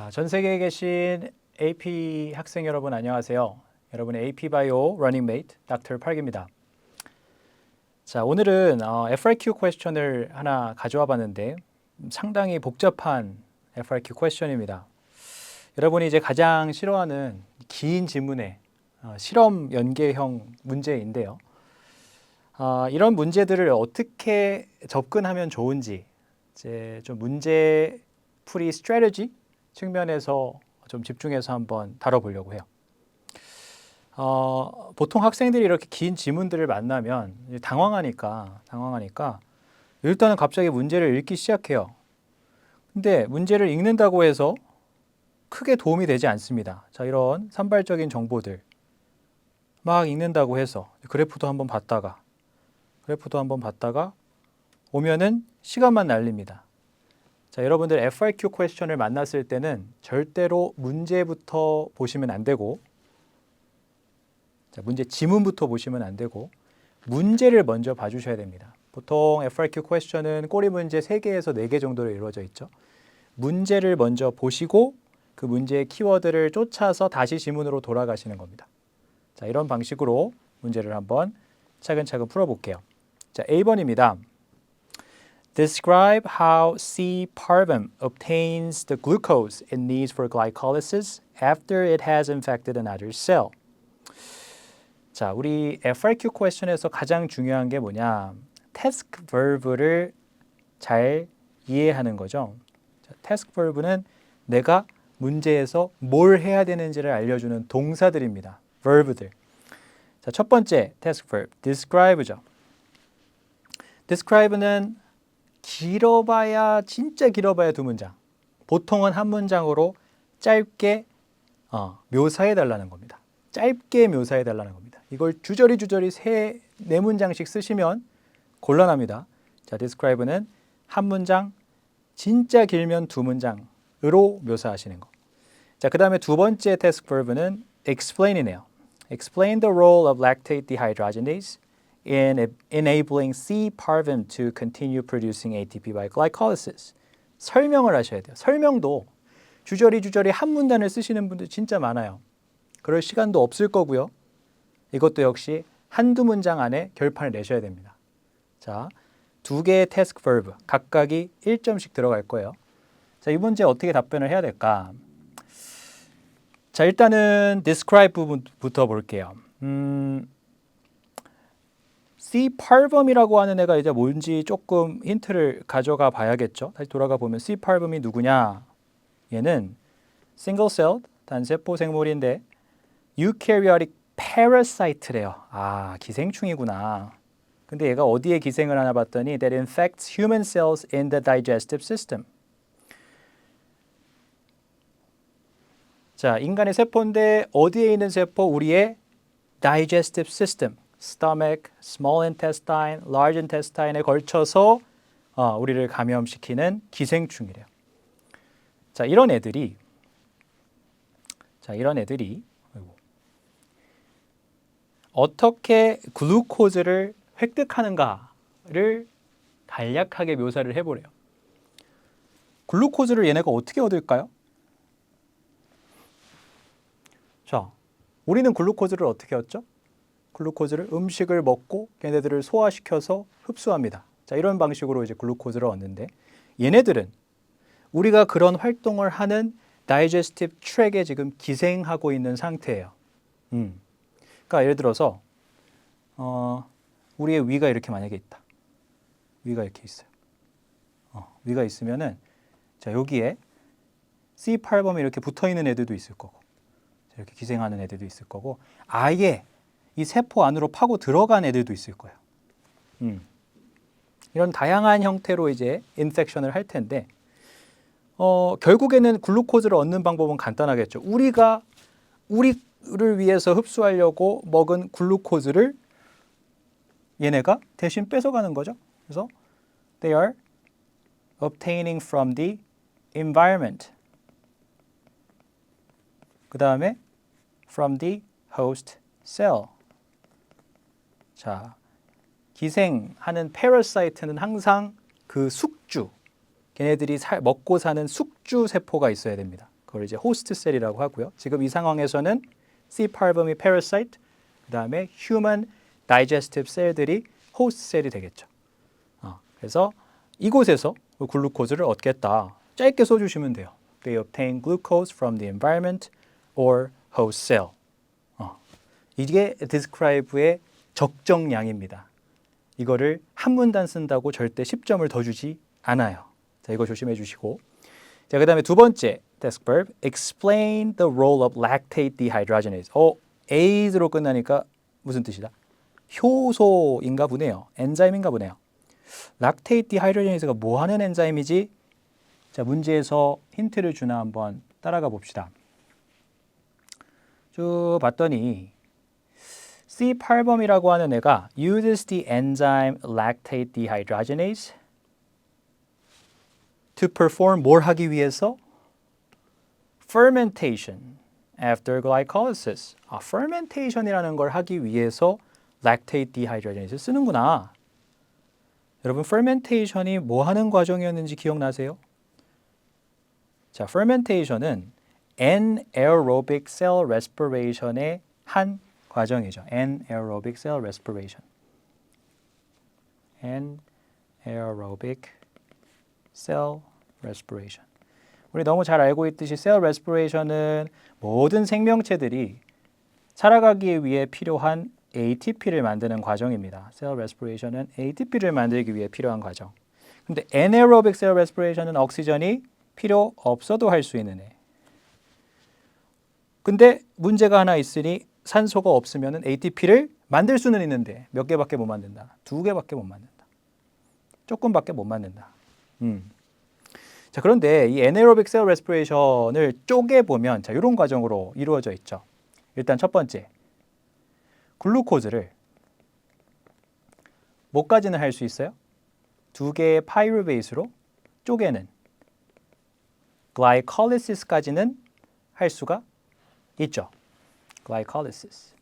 자, 전 세계에 계신 AP 학생 여러분 안녕하세요. 여러분의 AP 바이오 러닝메이트 닥터 팔기입니다. 자, 오늘은 FRQ 퀘스천을 하나 가져와 봤는데 상당히 복잡한 FRQ 퀘스천입니다. 여러분이 이제 가장 싫어하는 긴 지문의 실험 연계형 문제인데요. 이런 문제들을 어떻게 접근하면 좋은지 이제 좀 문제 풀이 스트래티지 측면에서 좀 집중해서 한번 다뤄보려고 해요. 보통 학생들이 이렇게 긴 지문들을 만나면 당황하니까 일단은 갑자기 문제를 읽기 시작해요. 근데 문제를 읽는다고 해서 크게 도움이 되지 않습니다. 자, 이런 산발적인 정보들 막 읽는다고 해서 그래프도 한번 봤다가 오면은 시간만 날립니다. 자, 여러분들 FRQ 퀘스천을 만났을 때는 절대로 문제부터 보시면 안 되고, 자, 문제 지문부터 보시면 안 되고, 문제를 먼저 봐주셔야 됩니다. 보통 FRQ 퀘스천은 꼬리 문제 3개에서 4개 정도로 이루어져 있죠. 문제를 먼저 보시고 그 문제의 키워드를 쫓아서 다시 지문으로 돌아가시는 겁니다. 자, 이런 방식으로 문제를 한번 차근차근 풀어볼게요. 자, A번입니다. Describe how C. parvum obtains the glucose it needs for glycolysis after it has infected another cell. 자, 우리 FRQ 퀘스천에서 가장 중요한 게 뭐냐? task verb를 잘 이해하는 거죠. 자, task verb는 내가 문제에서 뭘 해야 되는지를 알려주는 동사들입니다. verb들. 자, 첫 번째 task verb, describe죠. describe는 진짜 길어봐야 2문장. 보통은 한 문장으로 짧게 묘사해 달라는 겁니다. 짧게 묘사해 달라는 겁니다. 이걸 주저리 4문장씩 쓰시면 곤란합니다. 자, describe는 한 문장, 진짜 길면 2문장으로 묘사하시는 거. 자, 그 다음에 두 번째 task verb는 explain이네요. Explain the role of lactate dehydrogenase in enabling C. parvum to continue producing ATP by glycolysis. 설명을 하셔야 돼요. 설명도 주저리 한 문단을 쓰시는 분들 진짜 많아요. 그럴 시간도 없을 거고요. 이것도 역시 한두 문장 안에 결판을 내셔야 됩니다. 자, 2개의 task verb 각각이 1점씩 들어갈 거예요. 자, 이 문제 어떻게 답변을 해야 될까? 자, 일단은 describe 부분부터 볼게요. C. parvum이라고 하는 애가 이제 뭔지 조금 힌트를 가져가 봐야겠죠. 다시 돌아가 보면 C. parvum이 누구냐? 얘는 single celled 단세포 생물인데 eukaryotic parasite래요. 아, 기생충이구나. 근데 얘가 어디에 기생을 하나 봤더니 that infects human cells in the digestive system. 자, 인간의 세포인데 어디에 있는 세포? 우리의 digestive system. stomach, small intestine, large intestine에 걸쳐서 우리를 감염시키는 기생충이래요. 자, 이런 애들이 어떻게 글루코즈를 획득하는가를 간략하게 묘사를 해보래요. 글루코즈를 얘네가 어떻게 얻을까요? 자, 우리는 글루코즈를 어떻게 얻죠? 글루코즈를 음식을 먹고 걔네들을 소화시켜서 흡수합니다. 자, 이런 방식으로 이제 글루코즈를 얻는데 얘네들은 우리가 그런 활동을 하는 다이제스티브 트랙에 지금 기생하고 있는 상태예요. 그러니까 예를 들어서 우리의 위가 이렇게 만약에 있다. 위가 이렇게 있어요. 위가 있으면은 자, 여기에 C. parvum이 이렇게 붙어 있는 애들도 있을 거고 이렇게 기생하는 애들도 있을 거고 아예 이 세포 안으로 파고 들어간 애들도 있을 거예요. 이런 다양한 형태로 이제 인펙션을 할 텐데 결국에는 글루코즈를 얻는 방법은 간단하겠죠. 우리를 위해서 흡수하려고 먹은 글루코즈를 얘네가 대신 뺏어가는 거죠. 그래서 they are obtaining from the environment. 그 다음에 from the host cell. 자, 기생하는 parasite는 항상 그 숙주, 걔네들이 먹고 사는 숙주 세포가 있어야 됩니다. 그걸 이제 호스트 셀이라고 하고요. 지금 이 상황에서는 C. parvum이 parasite, 그 다음에 human digestive 셀들이 호스트 셀이 되겠죠. 그래서 이곳에서 글루코즈를 얻겠다. 짧게 써주시면 돼요. They obtain glucose from the environment or host cell. 이게 describe의 적정량입니다. 이거를 한 문단 쓴다고 절대 10점을 더 주지 않아요. 자, 이거 조심해 주시고. 자, 그 다음에 두 번째 desk verb, explain the role of lactate dehydrogenase. A로 끝나니까 무슨 뜻이다? 효소인가 보네요. 엔자임인가 보네요. 락테이트 디하이드로제네이스가 뭐 하는 엔자임이지? 자, 문제에서 힌트를 주나 한번 따라가 봅시다. 쭉 봤더니 C. parvum이라고 하는 애가 uses the enzyme lactate dehydrogenase to perform 뭘 하기 위해서? fermentation after glycolysis. fermentation이라는 걸 하기 위해서 lactate dehydrogenase 쓰는구나. 여러분, fermentation이 뭐 하는 과정이었는지 기억나세요? 자, fermentation은 anaerobic cell respiration의 한 과정이죠. anaerobic cell respiration. anaerobic cell respiration. 우리 너무 잘 알고 있듯이 cell respiration은 모든 생명체들이 살아가기 위해 필요한 ATP를 만드는 과정입니다. cell respiration은 ATP를 만들기 위해 필요한 과정. 근데 anaerobic cell respiration은 옥시전이 필요 없어도 할 수 있는 애. 근데 문제가 하나 있으니 산소가 없으면 ATP를 만들 수는 있는데 몇 개밖에 못 만든다. 2개밖에 못 만든다. 조금밖에 못 만든다. 자, 그런데 이 anaerobic cell respiration을 쪼개보면 자, 이런 과정으로 이루어져 있죠. 일단 첫 번째, 글루코즈를 뭐까지는 할 수 있어요? 2개의 파이루베이스로 쪼개는 글라이콜리시스까지는 할 수가 있죠. 글라이콜리시스.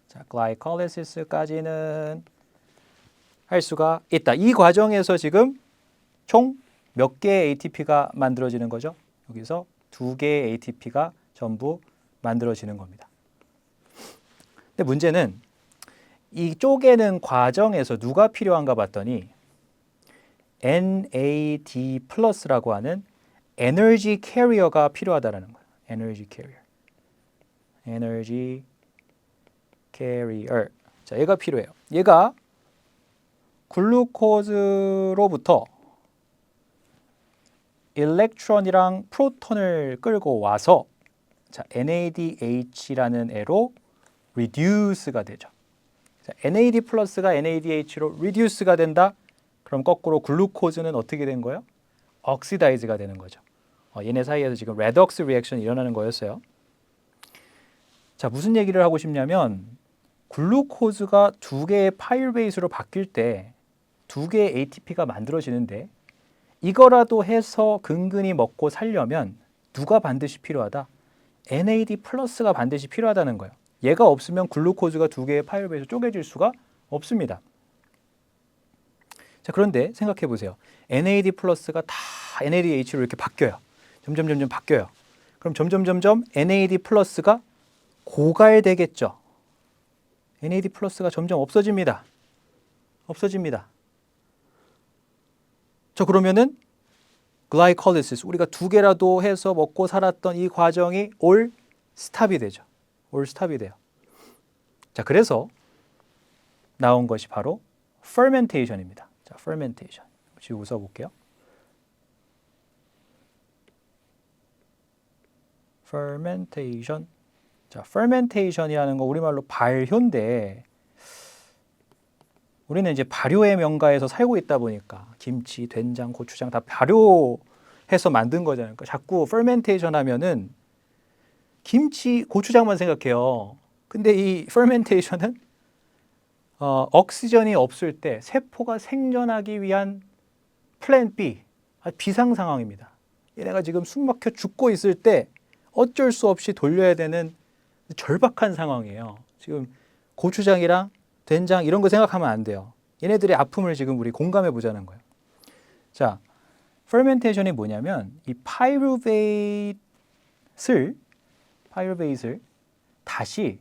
자, 글라이콜리시스까지는 할 수가 있다. 이 과정에서 지금 총 몇 개의 ATP가 만들어지는 거죠? 여기서 2개의 ATP가 전부 만들어지는 겁니다. 근데 문제는 이 쪼개는 과정에서 누가 필요한가 봤더니 NAD 플러스라고 하는 에너지 캐리어가 필요하다는 거예요. 에너지 캐리어. 에너지 캐리어. 자, 얘가 필요해요. 얘가 글루코즈로부터 일렉트론이랑 프로톤을 끌고 와서 자, NADH라는 애로 reduce가 되죠. 자, NAD 플러스가 NADH로 reduce가 된다. 그럼 거꾸로 글루코즈는 어떻게 된 거예요? oxidize가 되는 거죠. 얘네 사이에서 지금 redox 리액션이 일어나는 거였어요. 자, 무슨 얘기를 하고 싶냐면 글루코즈가 2개의 파이루베이스로 바뀔 때 2개의 ATP가 만들어지는데 이거라도 해서 근근히 먹고 살려면 누가 반드시 필요하다? NAD 플러스가 반드시 필요하다는 거예요. 얘가 없으면 글루코즈가 2개의 파이루베이스로 쪼개질 수가 없습니다. 자, 그런데 생각해 보세요. NAD 플러스가 다 NADH로 이렇게 바뀌어요. 점점 바뀌어요. 그럼 점점 NAD 플러스가 고갈되겠죠. NAD 플러스가 점점 없어집니다. 자, 그러면은 글라이콜리시스, 우리가 2개라도 해서 먹고 살았던 이 과정이 올 스탑이 되죠. 올 스탑이 돼요. 자, 그래서 나온 것이 바로 fermentation입니다. 자, fermentation. 지우고 써볼게요. fermentation. 자, fermentation이라는 거 우리말로 발효인데 우리는 이제 발효의 명가에서 살고 있다 보니까 김치, 된장, 고추장 다 발효해서 만든 거잖아요. 그러니까 자꾸 fermentation 하면은 김치, 고추장만 생각해요. 근데 이 fermentation은 옥시전이 없을 때 세포가 생존하기 위한 플랜 B, 비상 상황입니다. 얘네가 지금 숨 막혀 죽고 있을 때 어쩔 수 없이 돌려야 되는 절박한 상황이에요. 지금 고추장이랑 된장 이런 거 생각하면 안 돼요. 얘네들의 아픔을 지금 우리 공감해 보자는 거예요. 자, fermentation이 뭐냐면 이 파이루베이트를 다시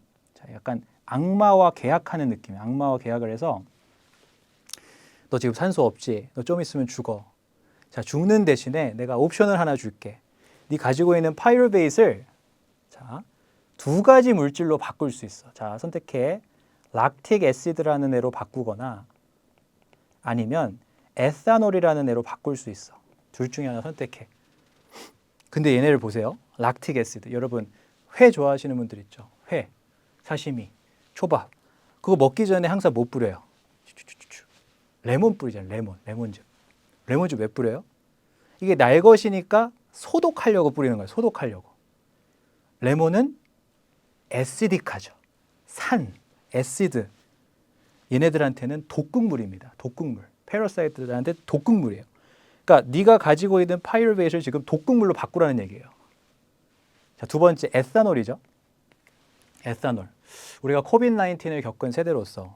약간 악마와 계약하는 느낌이에요. 악마와 계약을 해서 너 지금 산소 없지? 너 좀 있으면 죽어. 자, 죽는 대신에 내가 옵션을 하나 줄게. 네 가지고 있는 파이루베이트를 자, 두 가지 물질로 바꿀 수 있어. 자, 선택해. 락틱 애시드라는 애로 바꾸거나 아니면 에탄올이라는 애로 바꿀 수 있어. 둘 중에 하나 선택해. 근데 얘네를 보세요. 락틱 애시드. 여러분 회 좋아하시는 분들 있죠. 회, 사시미, 초밥. 그거 먹기 전에 항상 뭐 뿌려요? 레몬 뿌리잖아요. 레몬즙. 레몬즙 왜 뿌려요? 이게 날 것이니까 소독하려고 뿌리는 거예요. 소독하려고. 레몬은 애시딕하죠. 산, 애시드. 얘네들한테는 독극물입니다. 독극물. 패러사이트들한테 독극물이에요. 그러니까 네가 가지고 있는 파이루베이트를 지금 독극물로 바꾸라는 얘기예요. 자, 두 번째 에탄올이죠. 에탄올. 우리가 코비드 19을 겪은 세대로서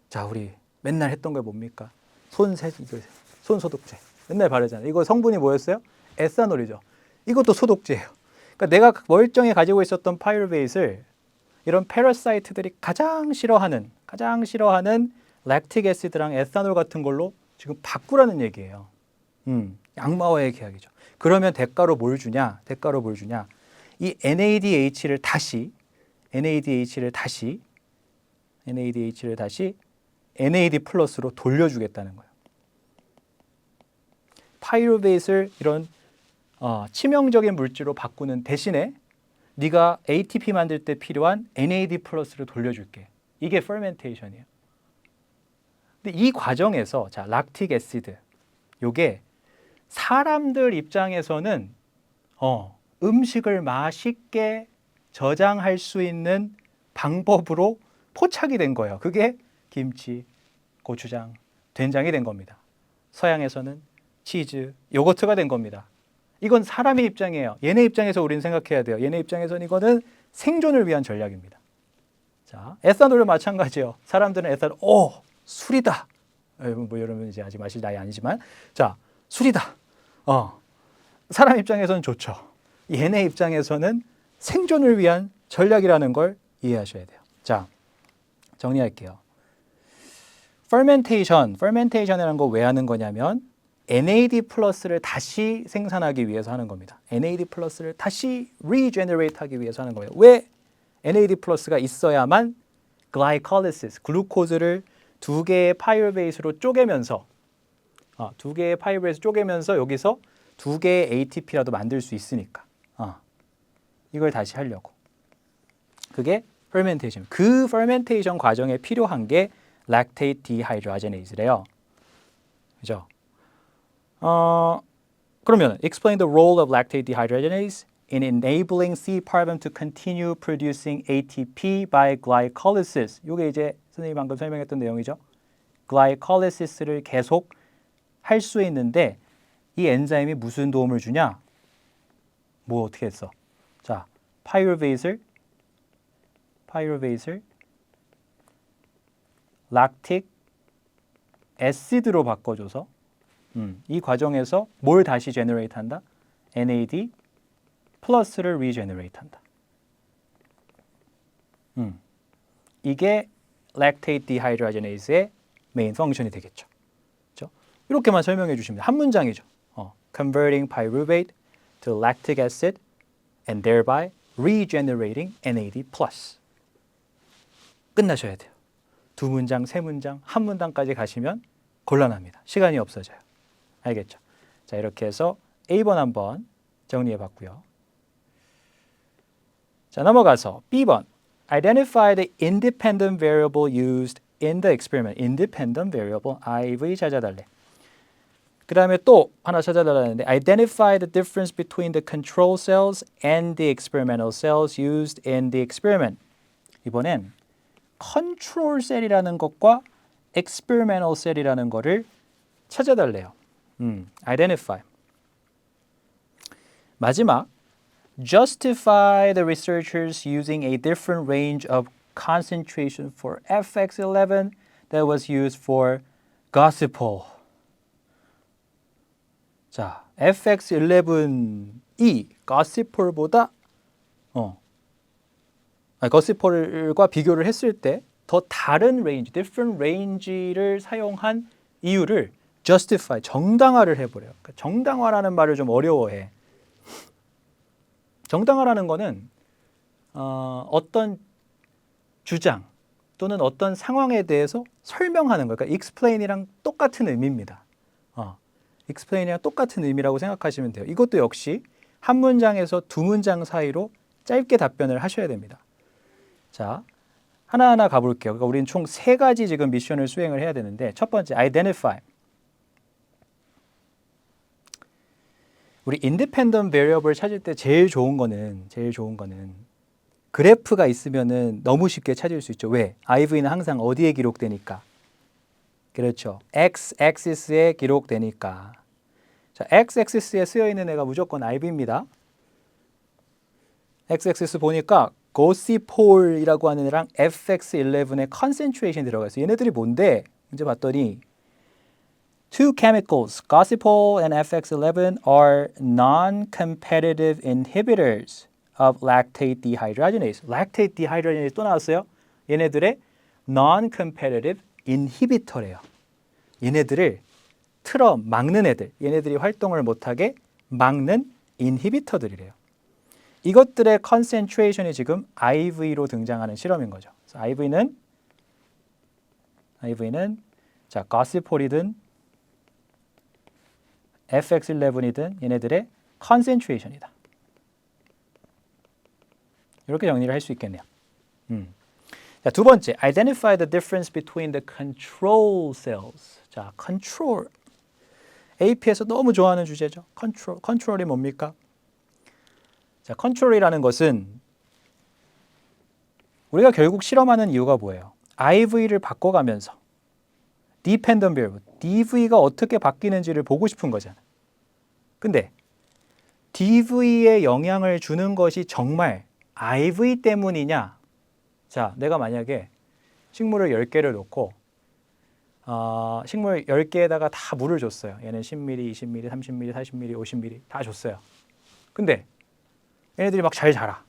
자, 우리 맨날 했던 게 뭡니까? 손 소독제. 맨날 바르잖아요. 이거 성분이 뭐였어요? 에탄올이죠. 이것도 소독제예요. 그러니까 내가 멀쩡히 가지고 있었던 파이루베이트를 이런 패러사이트들이 가장 싫어하는 락틱 애시드랑 에탄올 같은 걸로 지금 바꾸라는 얘기예요. 악마와의 계약이죠. 그러면 대가로 뭘 주냐? 이 NADH를 다시 NAD 플러스로 돌려주겠다는 거예요. 파이루베이트를 이런 치명적인 물질로 바꾸는 대신에 네가 ATP 만들 때 필요한 NAD 플러스를 돌려줄게. 이게 fermentation이에요. 근데 이 과정에서 자, 락틱 애시드 요게 사람들 입장에서는 음식을 맛있게 저장할 수 있는 방법으로 포착이 된 거예요. 그게 김치, 고추장, 된장이 된 겁니다. 서양에서는 치즈, 요거트가 된 겁니다. 이건 사람의 입장이에요. 얘네 입장에서 우리는 생각해야 돼요. 얘네 입장에서는 이거는 생존을 위한 전략입니다. 자, 에탄올도 마찬가지예요. 사람들은 에탄올, 술이다. 뭐 여러분 이제 아직 마실 나이 아니지만, 자, 술이다. 사람 입장에서는 좋죠. 얘네 입장에서는 생존을 위한 전략이라는 걸 이해하셔야 돼요. 자, 정리할게요. fermentation이라는 거 왜 하는 거냐면 NAD 플러스를 다시 생산하기 위해서 하는 겁니다. NAD 플러스를 다시 regenerate 하기 위해서 하는 거예요. 왜 NAD 플러스가 있어야만 glycolysis, 글루코즈를 두 개의 파이루베이트로 쪼개면서 여기서 두 개의 ATP라도 만들 수 있으니까 이걸 다시 하려고. 그게 fermentation. 그 fermentation 과정에 필요한 게 lactate dehydrogenase래요. 그죠? 그러면 explain the role of lactate dehydrogenase in enabling C carbon to continue producing ATP by glycolysis. 이게 이제 선생님이 방금 설명했던 내용이죠. glycolysis를 계속 할 수 있는데 이 엔자임이 무슨 도움을 주냐? 뭐 어떻게 했어? 자, 파이루베이트를 락틱 애시드로 바꿔줘서 이 과정에서 뭘 다시 제너레이트 한다? NAD 플러스를 리제너레이트 한다. 이게 lactate dehydrogenase의 메인 펑션이 되겠죠. 그렇죠? 이렇게만 설명해 주시면 한 문장이죠. Converting pyruvate to lactic acid and thereby regenerating NAD+. 끝나셔야 돼요. 두 문장, 세 문장, 한 문단까지 가시면 곤란합니다. 시간이 없어져요. 알겠죠? 자, 이렇게 해서 A번 한번 정리해 봤고요. 자, 넘어가서 B번. Identify the independent variable used in the experiment. Independent variable, IV 찾아달래. 그 다음에 또 하나 찾아달라는데 Identify the difference between the control cells and the experimental cells used in the experiment. 이번엔 컨트롤 셀이라는 것과 experimental 셀이라는 거를 찾아달래요. Identify. 마지막 Justify the researchers using a different range of concentration for FX11 that was used for Gossipol. 자, FX11이 거시폴보다 거시폴과 비교를 했을 때 더 다른 레인지, different range를 사용한 이유를 justify, 정당화를 해버려요. 그러니까 정당화라는 말을 좀 어려워해. 정당화라는 거는 어떤 주장 또는 어떤 상황에 대해서 설명하는 거예요. 그러니까 explain이랑 똑같은 의미입니다. explain이랑 똑같은 의미라고 생각하시면 돼요. 이것도 역시 한 문장에서 두 문장 사이로 짧게 답변을 하셔야 됩니다. 자, 하나하나 가볼게요. 그러니까 우리는 총 3가지 지금 미션을 수행을 해야 되는데, 첫 번째, identify. 우리 independent variable 찾을 때 제일 좋은 거는 그래프가 있으면은 너무 쉽게 찾을 수 있죠. 왜? IV는 항상 어디에 기록되니까? 그렇죠. x-axis에 기록되니까. 자, x-axis에 쓰여 있는 애가 무조건 IV입니다. x-axis 보니까 고시폴이라고 하는 애랑 FX11의 concentration 들어가 있어요. 얘네들이 뭔데? 이제 봤더니 Two chemicals, gossypol and FX11, are non-competitive inhibitors of lactate dehydrogenase. lactate dehydrogenase 또 나왔어요. 얘네들의 non-competitive inhibitor래요. 얘네들을 틀어 막는 애들, 얘네들이 활동을 못하게 막는 inhibitor들이래요. 이것들의 concentration이 지금 IV로 등장하는 실험인 거죠. 그래서 IV는 자, gossypoli든 FX11이든 얘네들의 concentration이다. 이렇게 정리를 할 수 있겠네요. 자, 두 번째, identify the difference between the control cells. 자, control. AP에서 너무 좋아하는 주제죠. control이 뭡니까? 자, 컨트롤이라는 것은 우리가 결국 실험하는 이유가 뭐예요? IV를 바꿔가면서 dependent variable, DV가 어떻게 바뀌는지를 보고 싶은 거잖아. 근데 DV에 영향을 주는 것이 정말 IV 때문이냐? 자, 내가 만약에 식물을 10개를 놓고 식물 10개에다가 다 물을 줬어요. 얘는 10ml, 20ml, 30ml, 40ml, 50ml 다 줬어요. 근데 얘네들이 막 잘 자라.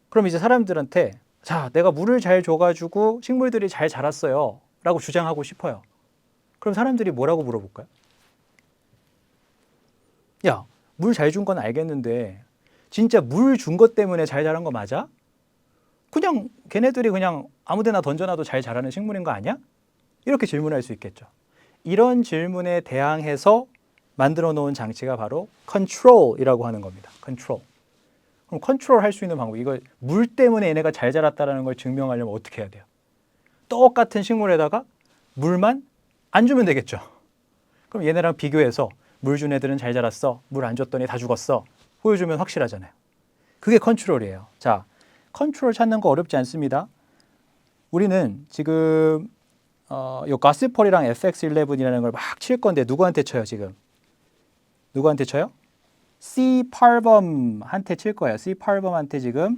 그럼 이제 사람들한테 자, 내가 물을 잘 줘가지고 식물들이 잘 자랐어요 라고 주장하고 싶어요. 그럼 사람들이 뭐라고 물어볼까요? 야, 물 잘 준 건 알겠는데 진짜 물 준 것 때문에 잘 자란 거 맞아? 그냥 걔네들이 그냥 아무데나 던져놔도 잘 자라는 식물인 거 아니야? 이렇게 질문할 수 있겠죠. 이런 질문에 대항해서 만들어 놓은 장치가 바로 control이라고 하는 겁니다. control. 그럼 컨트롤 할 수 있는 방법, 이걸 물 때문에 얘네가 잘 자랐다는 걸 증명하려면 어떻게 해야 돼요? 똑같은 식물에다가 물만 안 주면 되겠죠. 그럼 얘네랑 비교해서 물 준 애들은 잘 자랐어, 물 안 줬더니 다 죽었어 보여주면 확실하잖아요. 그게 컨트롤이에요. 자, 컨트롤 찾는 거 어렵지 않습니다. 우리는 지금 요 가스폴이랑 FX11이라는 걸 막 칠 건데 누구한테 쳐요 지금? 누구한테 쳐요? C-parvum한테 칠 거예요. C-parvum한테 지금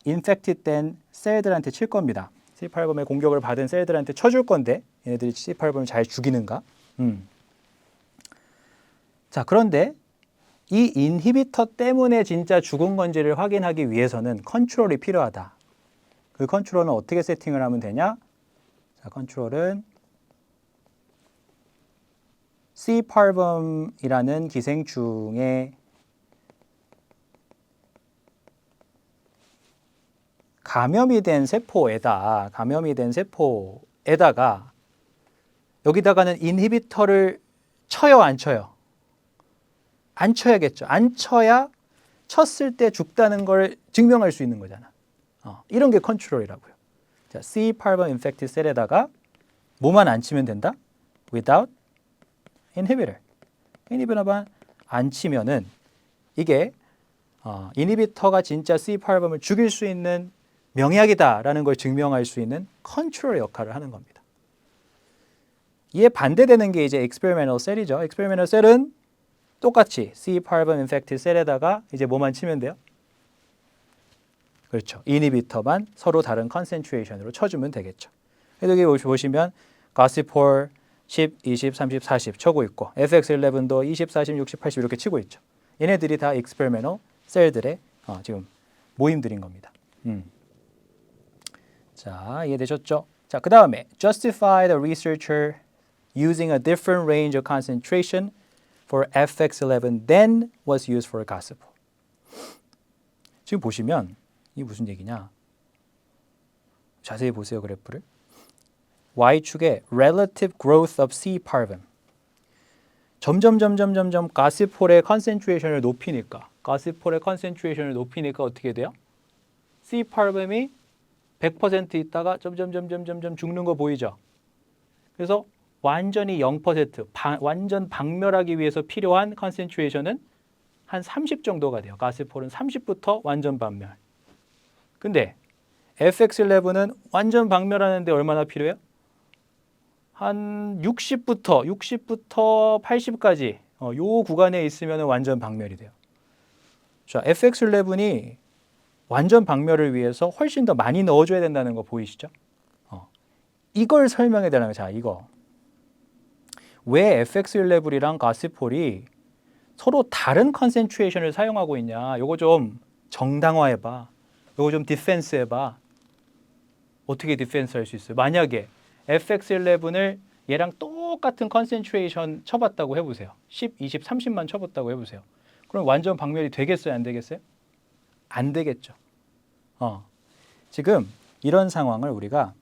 infected 된 셀들한테 칠 겁니다. C-parvum의 공격을 받은 셀들한테 쳐줄 건데 얘네들이 C-parvum을 잘 죽이는가? 자, 그런데 이 인히비터 때문에 진짜 죽은 건지를 확인하기 위해서는 컨트롤이 필요하다. 그 컨트롤은 어떻게 세팅을 하면 되냐? 자, 컨트롤은 C-parvum이라는 기생충의 감염이 된 세포에다가 여기다가는 인히비터를 쳐요, 안 쳐요? 안 쳐야겠죠. 안 쳐야 쳤을 때 죽다는 걸 증명할 수 있는 거잖아. 이런 게 컨트롤이라고요. 자, C-parvum infected 셀에다가 뭐만 안 치면 된다? Without inhibitor. 인히비터만 안 치면은 이게 인히비터가 진짜 C-parvum을 죽일 수 있는 명약이다라는 걸 증명할 수 있는 컨트롤 역할을 하는 겁니다. 이에 반대되는 게 이제 experimental 셀이죠. experimental 셀은 똑같이 C-parvum infected 셀에다가 이제 뭐만 치면 돼요? 그렇죠. 인히비터만 서로 다른 컨센트레이션으로 쳐주면 되겠죠. 여기 보시면 가시폴, 10, 20, 30, 40 쳐고 있고 FX11도 20, 40, 60, 80 이렇게 치고 있죠. 얘네들이 다 experimental 셀들의 지금 모임들인 겁니다. 자, 이해되셨죠? 자, 그 다음에 justify the researcher using a different range of concentration for FX11 than was used for gossip. 지금 보시면 이게 무슨 얘기냐? 자세히 보세요, 그래프를. Y축에 relative growth of C parvum. 점점 가시폴의 컨센트레이션을 높이니까 어떻게 돼요? C parvum이 100% 있다가 점점 죽는 거 보이죠? 그래서 완전히 0%, 완전 박멸하기 위해서 필요한 컨센트레이션은 한 30 정도가 돼요. 가시폴은 30부터 완전 박멸. 근데 FX11은 완전 박멸하는데 얼마나 필요해요? 한 60부터 80까지 요 구간에 있으면 완전 박멸이 돼요. 자, FX11이 완전 박멸을 위해서 훨씬 더 많이 넣어줘야 된다는 거 보이시죠? 이걸 설명해 달라는 거예요. 자, 이거. 왜 FX11이랑 가시폴이 서로 다른 컨센트레이션을 사용하고 있냐. 요거 좀 정당화해봐. 요거 좀 디펜스해봐. 어떻게 디펜스 할 수 있어요? 만약에 FX11을 얘랑 똑같은 컨센트레이션 쳐봤다고 해보세요. 10, 20, 30만 쳐봤다고 해보세요. 그럼 완전 박멸이 되겠어요? 안 되겠어요? 안 되겠죠. 지금 이런 상황을 우리가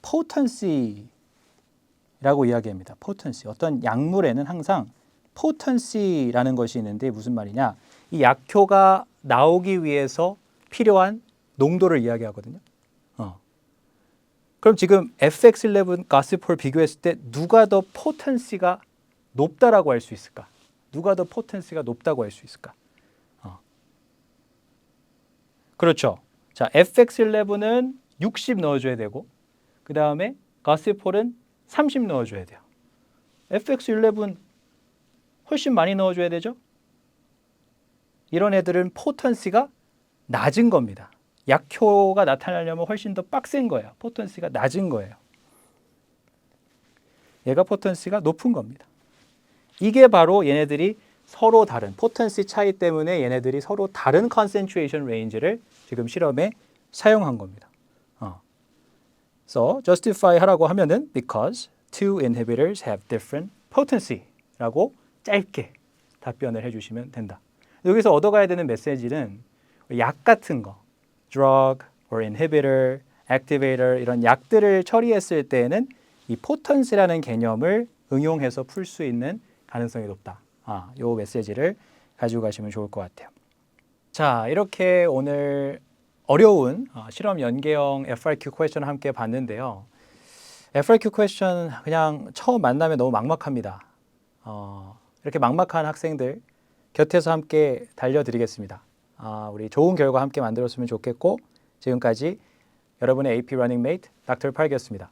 potency라고 이야기합니다. potency. 어떤 약물에는 항상 potency라는 것이 있는데 무슨 말이냐? 이 약효가 나오기 위해서 필요한 농도를 이야기하거든요. 그럼 지금 FX11 가시폴 비교했을 때 누가 더 potency가 높다라고 할 수 있을까? 누가 더 potency가 높다고 할 수 있을까? 그렇죠. 자, FX11은 60 넣어줘야 되고 그 다음에 가시폴은 30 넣어줘야 돼요. FX11 훨씬 많이 넣어줘야 되죠? 이런 애들은 potency가 낮은 겁니다. 약효가 나타나려면 훨씬 더 빡센 거예요. potency가 낮은 거예요. 얘가 potency가 높은 겁니다. 이게 바로 얘네들이 서로 다른 potency 차이 때문에 얘네들이 서로 다른 concentration range를 지금 실험에 사용한 겁니다. So justify 하라고 하면은 because two inhibitors have different potency라고 짧게 답변을 해주시면 된다. 여기서 얻어가야 되는 메시지는 약 같은 거, drug or inhibitor, activator 이런 약들을 처리했을 때에는 이 potency라는 개념을 응용해서 풀 수 있는 가능성이 높다. 요 메시지를 가지고 가시면 좋을 것 같아요. 자, 이렇게 오늘 어려운 실험 연계형 FRQ 퀘스천을 함께 봤는데요. FRQ 퀘스천 그냥 처음 만나면 너무 막막합니다. 이렇게 막막한 학생들 곁에서 함께 달려드리겠습니다. 우리 좋은 결과 함께 만들었으면 좋겠고 지금까지 여러분의 AP 러닝 메이트 닥터 팔기였습니다.